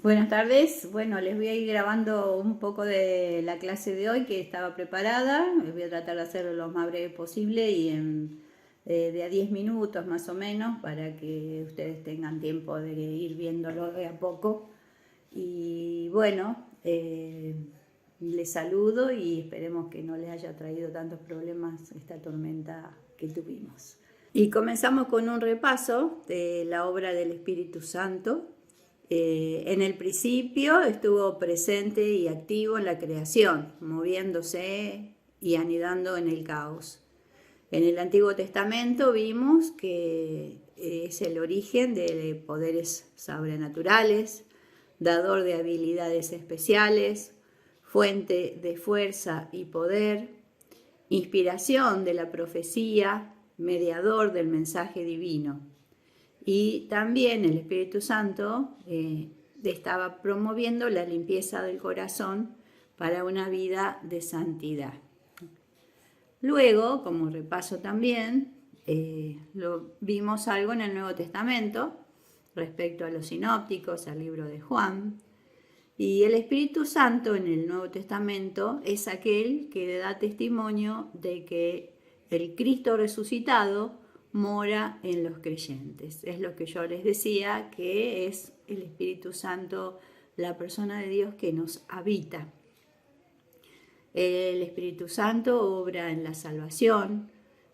Buenas tardes. Bueno, les voy a ir grabando un poco de la clase de hoy que estaba preparada. Voy a tratar de hacerlo lo más breve posible y de a 10 minutos más o menos para que ustedes tengan tiempo de ir viéndolo de a poco. Y bueno, les saludo y esperemos que no les haya traído tantos problemas esta tormenta que tuvimos. Y comenzamos con un repaso de la obra del Espíritu Santo. En el principio estuvo presente y activo en la creación, moviéndose y anidando en el caos. En el Antiguo Testamento vimos que es el origen de poderes sobrenaturales, dador de habilidades especiales, fuente de fuerza y poder, inspiración de la profecía, mediador del mensaje divino. Y también el Espíritu Santo estaba promoviendo la limpieza del corazón para una vida de santidad. Luego, como repaso también, vimos algo en el Nuevo Testamento respecto a los sinópticos, al libro de Juan. Y el Espíritu Santo en el Nuevo Testamento es aquel que da testimonio de que el Cristo resucitado mora en los creyentes. Es lo que yo les decía, que es el Espíritu Santo, la persona de Dios que nos habita. El Espíritu Santo obra en la salvación,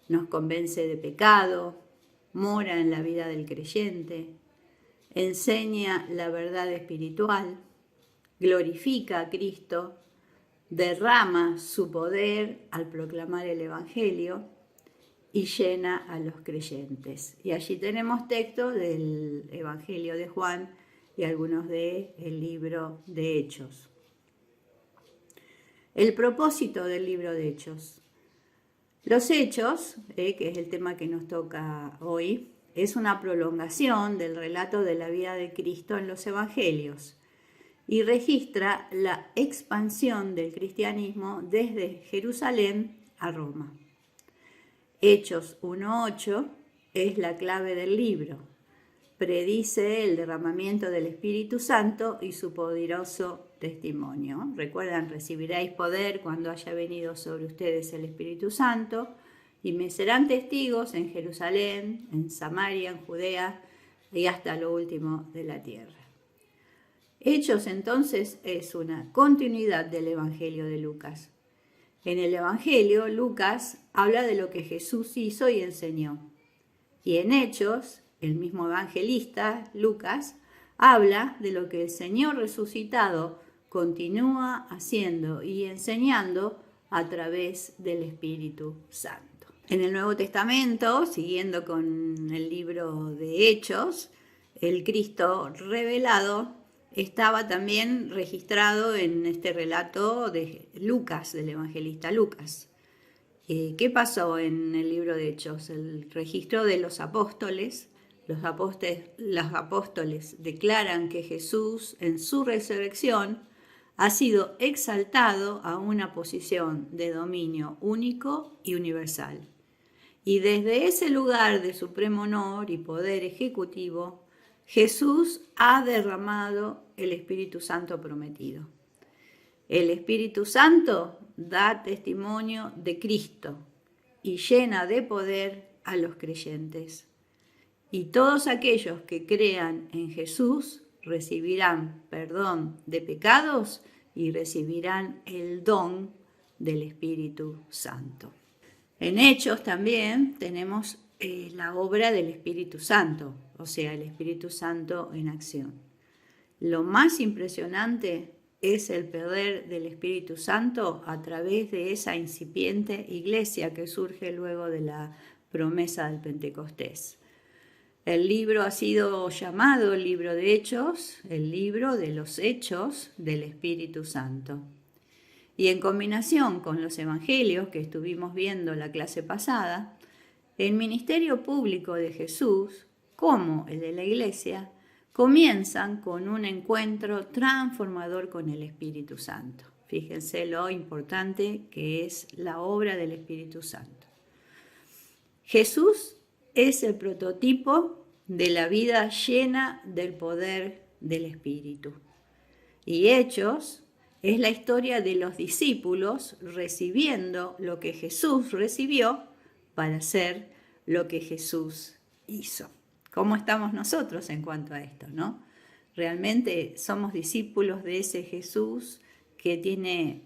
nos convence de pecado, mora en la vida del creyente, enseña la verdad espiritual, glorifica a Cristo, derrama su poder al proclamar el Evangelio y llena a los creyentes. Y allí tenemos textos del Evangelio de Juan y algunos del libro de Hechos. El propósito del libro de Hechos. Los Hechos, que es el tema que nos toca hoy, es una prolongación del relato de la vida de Cristo en los Evangelios y registra la expansión del cristianismo desde Jerusalén a Roma. Hechos 1:8 es la clave del libro. Predice el derramamiento del Espíritu Santo y su poderoso testimonio. Recuerdan, recibiréis poder cuando haya venido sobre ustedes el Espíritu Santo y me serán testigos en Jerusalén, en Samaria, en Judea y hasta lo último de la tierra. Hechos entonces es una continuidad del Evangelio de Lucas. En el Evangelio, Lucas habla de lo que Jesús hizo y enseñó. Y en Hechos, el mismo evangelista, Lucas, habla de lo que el Señor resucitado continúa haciendo y enseñando a través del Espíritu Santo. En el Nuevo Testamento, siguiendo con el libro de Hechos, el Cristo revelado estaba también registrado en este relato de Lucas, del evangelista Lucas. ¿Qué pasó en el libro de Hechos? El registro de los apóstoles. Los apóstoles declaran que Jesús en su resurrección ha sido exaltado a una posición de dominio único y universal. Y desde ese lugar de supremo honor y poder ejecutivo, Jesús ha derramado el Espíritu Santo prometido. El Espíritu Santo da testimonio de Cristo y llena de poder a los creyentes. Y todos aquellos que crean en Jesús recibirán perdón de pecados y recibirán el don del Espíritu Santo. En Hechos también tenemos la obra del Espíritu Santo, o sea, el Espíritu Santo en acción. Lo más impresionante es el poder del Espíritu Santo a través de esa incipiente iglesia que surge luego de la promesa del Pentecostés. El libro ha sido llamado el libro de Hechos, el libro de los hechos del Espíritu Santo. Y en combinación con los evangelios que estuvimos viendo la clase pasada, el ministerio público de Jesús, como el de la iglesia, comienzan con un encuentro transformador con el Espíritu Santo. Fíjense lo importante que es la obra del Espíritu Santo. Jesús es el prototipo de la vida llena del poder del Espíritu. Y Hechos es la historia de los discípulos recibiendo lo que Jesús recibió para hacer lo que Jesús hizo. ¿Cómo estamos nosotros en cuanto a esto, no? Realmente somos discípulos de ese Jesús que tiene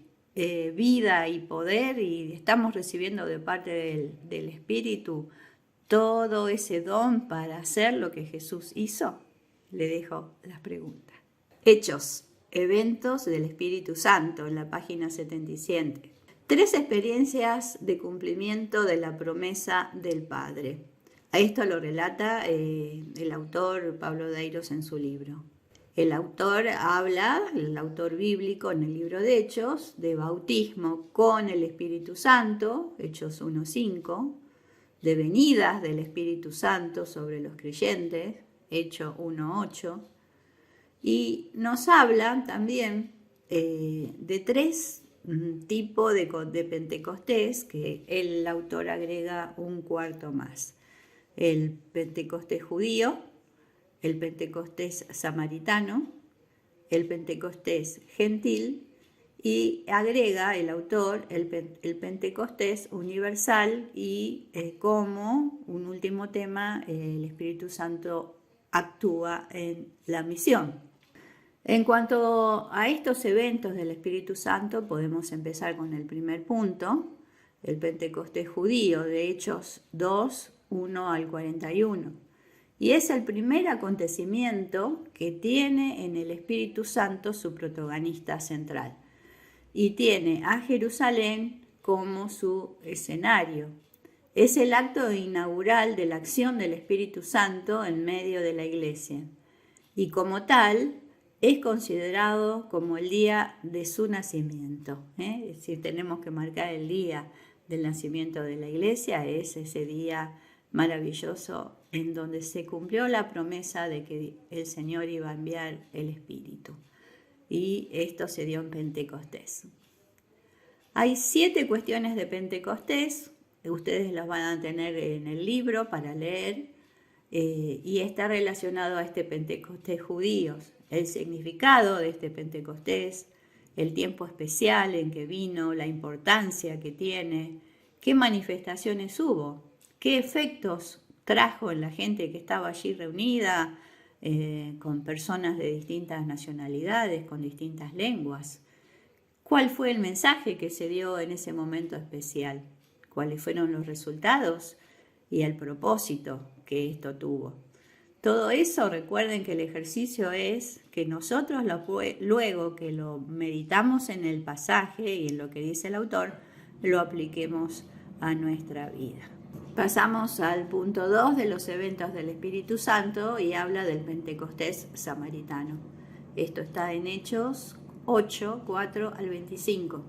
vida y poder, y estamos recibiendo de parte del Espíritu todo ese don para hacer lo que Jesús hizo. Le dejo las preguntas. Hechos, eventos del Espíritu Santo, en la página 77. 3 experiencias de cumplimiento de la promesa del Padre. A esto lo relata el autor Pablo Deiros en su libro. El autor habla, el autor bíblico en el libro de Hechos, de bautismo con el Espíritu Santo, Hechos 1:5, de venidas del Espíritu Santo sobre los creyentes, Hechos 1:8, y nos habla también de 3 tipos de Pentecostés, que el autor agrega un cuarto más. El Pentecostés judío, el Pentecostés samaritano, el Pentecostés gentil, y agrega el autor el Pentecostés universal, y como un último tema, el Espíritu Santo actúa en la misión. En cuanto a estos eventos del Espíritu Santo, podemos empezar con el primer punto, el Pentecostés judío, de Hechos 2, 1 al 41. Y es el primer acontecimiento que tiene en el Espíritu Santo su protagonista central. Y tiene a Jerusalén como su escenario. Es el acto inaugural de la acción del Espíritu Santo en medio de la iglesia. Y como tal, es considerado como el día de su nacimiento. Es decir, tenemos que marcar el día del nacimiento de la iglesia, es ese día maravilloso en donde se cumplió la promesa de que el Señor iba a enviar el Espíritu. Y esto se dio en Pentecostés. Hay 7 cuestiones de Pentecostés, ustedes las van a tener en el libro para leer, y está relacionado a este Pentecostés judío, el significado de este Pentecostés, el tiempo especial en que vino, la importancia que tiene, qué manifestaciones hubo, qué efectos trajo en la gente que estaba allí reunida, con personas de distintas nacionalidades, con distintas lenguas. ¿Cuál fue el mensaje que se dio en ese momento especial? ¿Cuáles fueron los resultados y el propósito que esto tuvo? Todo eso, recuerden que el ejercicio es que nosotros luego que lo meditamos en el pasaje y en lo que dice el autor, lo apliquemos a nuestra vida. Pasamos al punto 2 de los eventos del Espíritu Santo y habla del Pentecostés samaritano. Esto está en Hechos 8, 4 al 25.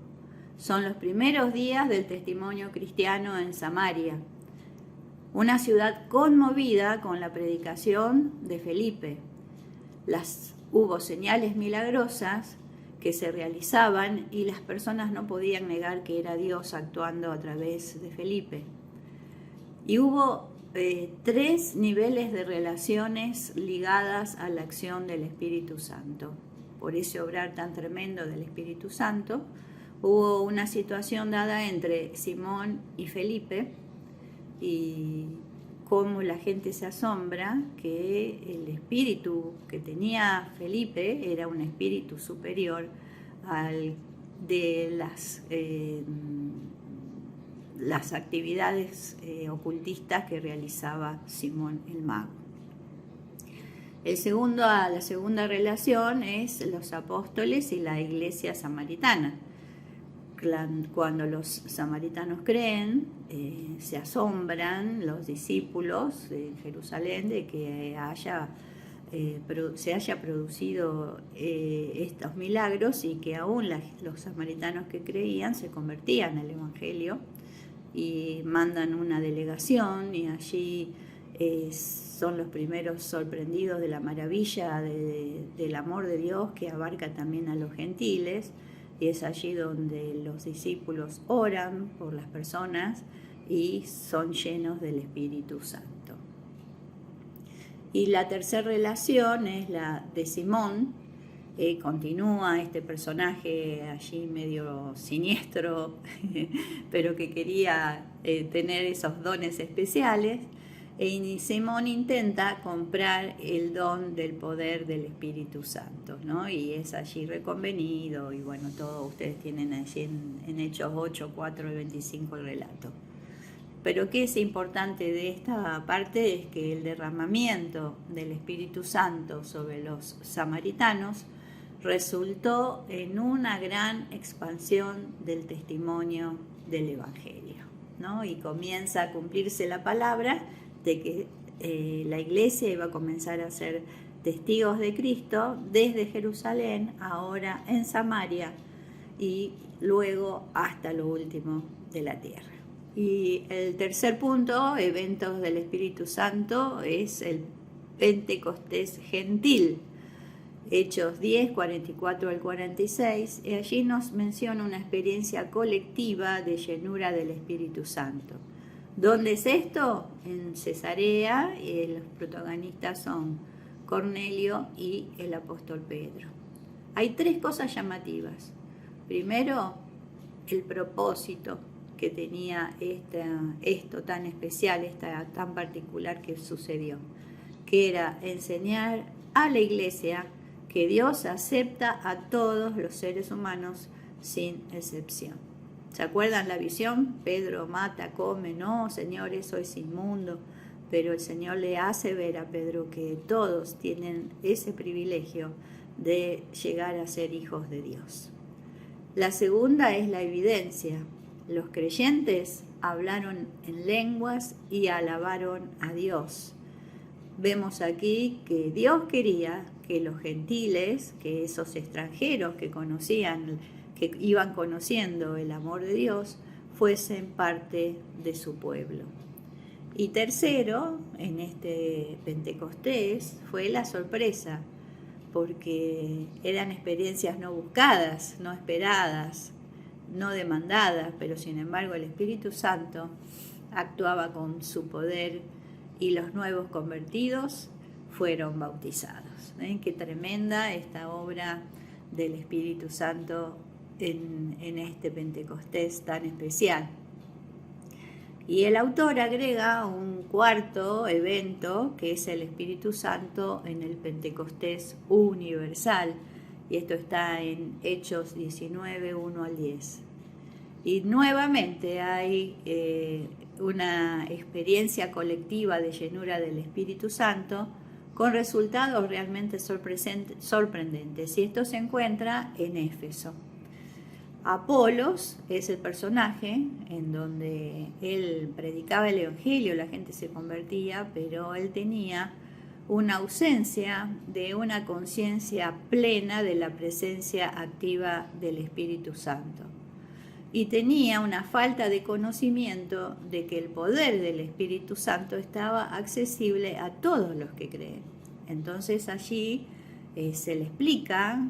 Son los primeros días del testimonio cristiano en Samaria, una ciudad conmovida con la predicación de Felipe. Hubo señales milagrosas que se realizaban y las personas no podían negar que era Dios actuando a través de Felipe. Y hubo 3 niveles de relaciones ligadas a la acción del Espíritu Santo. Por ese obrar tan tremendo del Espíritu Santo, hubo una situación dada entre Simón y Felipe, y cómo la gente se asombra que el espíritu que tenía Felipe era un espíritu superior al de las actividades ocultistas que realizaba Simón el mago. La segunda relación es los apóstoles y la iglesia samaritana. Cuando los samaritanos creen, se asombran los discípulos de Jerusalén de que se haya producido estos milagros, y que aún los samaritanos que creían se convertían al Evangelio y mandan una delegación, y allí son los primeros sorprendidos de la maravilla del amor de Dios, que abarca también a los gentiles. Y es allí donde los discípulos oran por las personas y son llenos del Espíritu Santo. Y la tercera relación es la de Simón, Continúa este personaje allí medio siniestro, pero que quería tener esos dones especiales. Simón intenta comprar el don del poder del Espíritu Santo, ¿no? Y es allí reconvenido, y bueno, todos ustedes tienen allí en Hechos 8, 4 y 25 el relato. Pero qué es importante de esta parte es que el derramamiento del Espíritu Santo sobre los samaritanos resultó en una gran expansión del testimonio del Evangelio, ¿no? Y comienza a cumplirse la palabra de que la iglesia iba a comenzar a ser testigos de Cristo desde Jerusalén, ahora en Samaria y luego hasta lo último de la tierra. Y el tercer punto, eventos del Espíritu Santo, es el Pentecostés gentil. Hechos 10, 44 al 46, y allí nos menciona una experiencia colectiva de llenura del Espíritu Santo. ¿Dónde es esto? En Cesarea, y los protagonistas son Cornelio y el apóstol Pedro. Hay tres cosas llamativas. Primero, el propósito que tenía esto tan especial, tan particular que sucedió, que era enseñar a la iglesia que Dios acepta a todos los seres humanos sin excepción. ¿Se acuerdan la visión? Pedro mata, come, no, Señor, eso es inmundo, pero el Señor le hace ver a Pedro que todos tienen ese privilegio de llegar a ser hijos de Dios. La segunda es la evidencia. Los creyentes hablaron en lenguas y alabaron a Dios. Vemos aquí que Dios quería que los gentiles, que esos extranjeros que conocían, que iban conociendo el amor de Dios, fuesen parte de su pueblo. Y tercero, en este Pentecostés, fue la sorpresa, porque eran experiencias no buscadas, no esperadas, no demandadas, pero sin embargo el Espíritu Santo actuaba con su poder y los nuevos convertidos fueron bautizados. Qué tremenda esta obra del Espíritu Santo en este Pentecostés tan especial. Y el autor agrega un cuarto evento, que es el Espíritu Santo en el Pentecostés universal, y esto está en Hechos 19, 1 al 10. Y nuevamente hay una experiencia colectiva de llenura del Espíritu Santo con resultados realmente sorprendentes. Y esto se encuentra en Éfeso. Apolos es el personaje en donde él predicaba el Evangelio, la gente se convertía, pero él tenía una ausencia de una conciencia plena de la presencia activa del Espíritu Santo. Y tenía una falta de conocimiento de que el poder del Espíritu Santo estaba accesible a todos los que creen. Entonces allí se le explica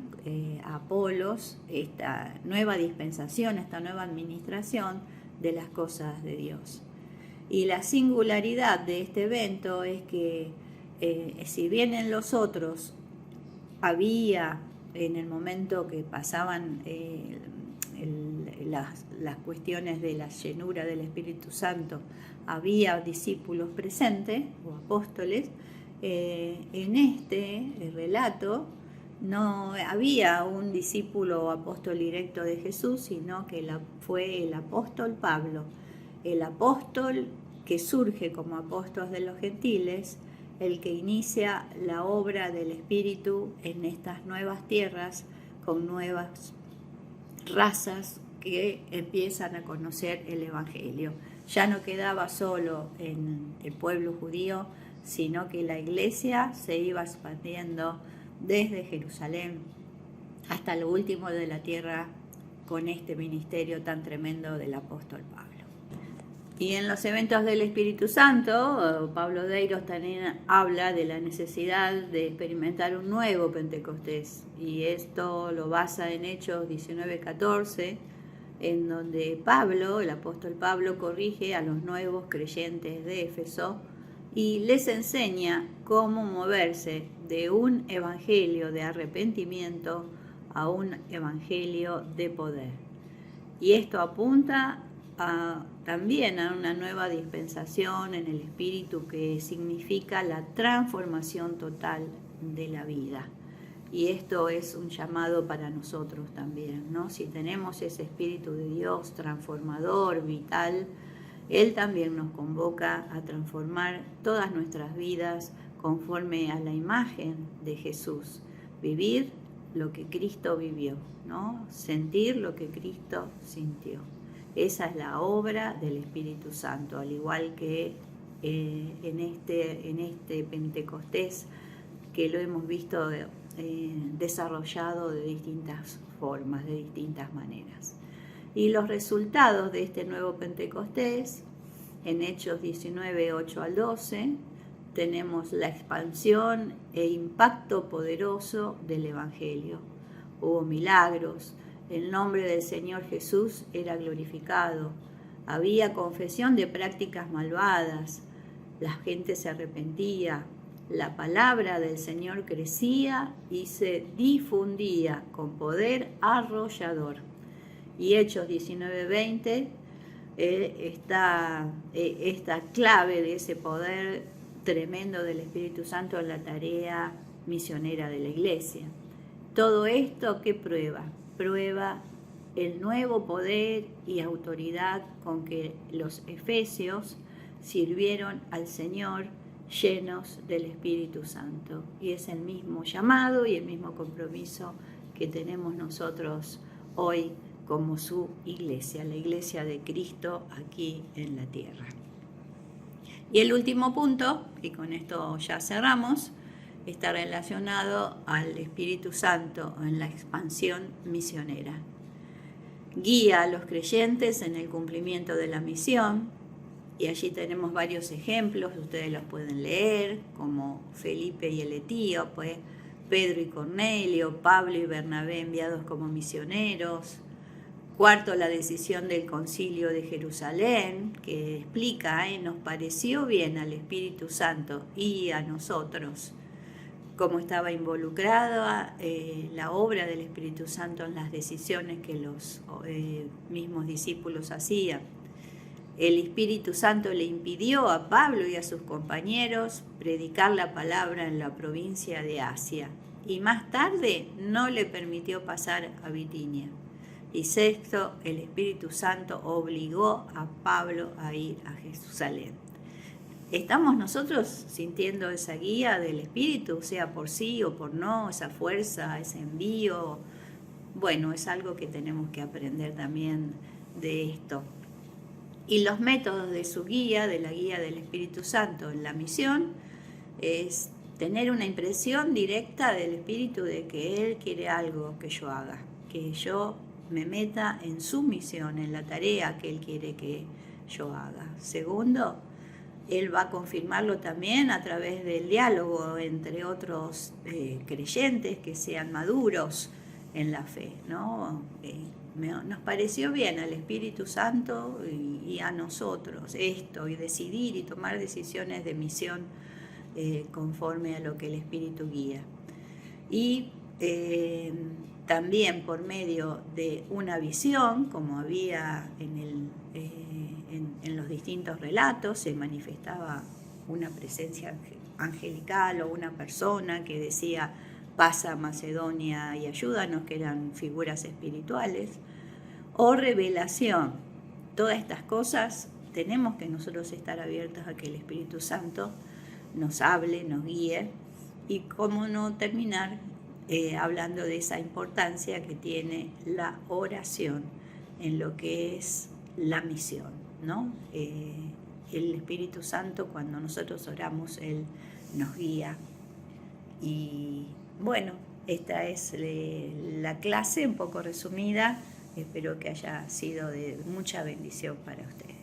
a Apolos esta nueva dispensación, esta nueva administración de las cosas de Dios. Y la singularidad de este evento es que si bien en los otros había, en el momento que pasaban las cuestiones de la llenura del Espíritu Santo, había discípulos presentes o apóstoles, en este relato no había un discípulo o apóstol directo de Jesús, sino que fue el apóstol Pablo, el apóstol que surge como apóstol de los gentiles, el que inicia la obra del Espíritu en estas nuevas tierras con nuevas razas que empiezan a conocer el Evangelio. Ya no quedaba solo en el pueblo judío, sino que la iglesia se iba expandiendo desde Jerusalén hasta lo último de la tierra con este ministerio tan tremendo del apóstol Pablo. Y en los eventos del Espíritu Santo, Pablo Deiros también habla de la necesidad de experimentar un nuevo Pentecostés, y esto lo basa en Hechos 19:14, en donde Pablo, el apóstol Pablo, corrige a los nuevos creyentes de Éfeso y les enseña cómo moverse de un evangelio de arrepentimiento a un evangelio de poder. Y esto apunta también a una nueva dispensación en el Espíritu que significa la transformación total de la vida. Y esto es un llamado para nosotros también, ¿no? Si tenemos ese Espíritu de Dios transformador, vital, Él también nos convoca a transformar todas nuestras vidas conforme a la imagen de Jesús. Vivir lo que Cristo vivió, ¿no? Sentir lo que Cristo sintió. Esa es la obra del Espíritu Santo, al igual que en este Pentecostés, que lo hemos visto desarrollado de distintas formas, de distintas maneras. Y los resultados de este nuevo Pentecostés, en Hechos 19, 8 al 12, tenemos la expansión e impacto poderoso del Evangelio. Hubo milagros, el nombre del Señor Jesús era glorificado, había confesión de prácticas malvadas, la gente se arrepentía, la palabra del Señor crecía y se difundía con poder arrollador. Y Hechos 19:20, esta clave de ese poder tremendo del Espíritu Santo en la tarea misionera de la Iglesia. Todo esto, ¿qué prueba? Prueba el nuevo poder y autoridad con que los efesios sirvieron al Señor llenos del Espíritu Santo. Y es el mismo llamado y el mismo compromiso que tenemos nosotros hoy como su iglesia, la iglesia de Cristo aquí en la tierra. Y el último punto, y con esto ya cerramos, está relacionado al Espíritu Santo en la expansión misionera. Guía a los creyentes en el cumplimiento de la misión, y allí tenemos varios ejemplos, ustedes los pueden leer, como Felipe y el etíope, Pedro y Cornelio, Pablo y Bernabé enviados como misioneros. Cuarto, la decisión del Concilio de Jerusalén, que explica, nos pareció bien al Espíritu Santo y a nosotros cómo estaba involucrada la obra del Espíritu Santo en las decisiones que los mismos discípulos hacían. El Espíritu Santo le impidió a Pablo y a sus compañeros predicar la palabra en la provincia de Asia, y más tarde no le permitió pasar a Bitinia. Y sexto, el Espíritu Santo obligó a Pablo a ir a Jerusalén. ¿Estamos nosotros sintiendo esa guía del Espíritu, sea por sí o por no, esa fuerza, ese envío? Bueno, es algo que tenemos que aprender también de esto. Y los métodos de su guía, de la guía del Espíritu Santo en la misión, es tener una impresión directa del Espíritu de que Él quiere algo que yo haga, que yo me meta en su misión, en la tarea que Él quiere que yo haga. Segundo, Él va a confirmarlo también a través del diálogo entre otros creyentes que sean maduros en la fe, ¿no? Nos pareció bien al Espíritu Santo y a nosotros esto, y decidir y tomar decisiones de misión conforme a lo que el Espíritu guía. Y también por medio de una visión, como había en los distintos relatos, se manifestaba una presencia angelical o una persona que decía: pasa a Macedonia y ayúdanos, que eran figuras espirituales, o revelación. Todas estas cosas tenemos que nosotros estar abiertos a que el Espíritu Santo nos hable, nos guíe, y cómo no terminar hablando de esa importancia que tiene la oración en lo que es la misión, ¿no? El Espíritu Santo, cuando nosotros oramos, Él nos guía. Y bueno, esta es la clase un poco resumida. Espero que haya sido de mucha bendición para ustedes.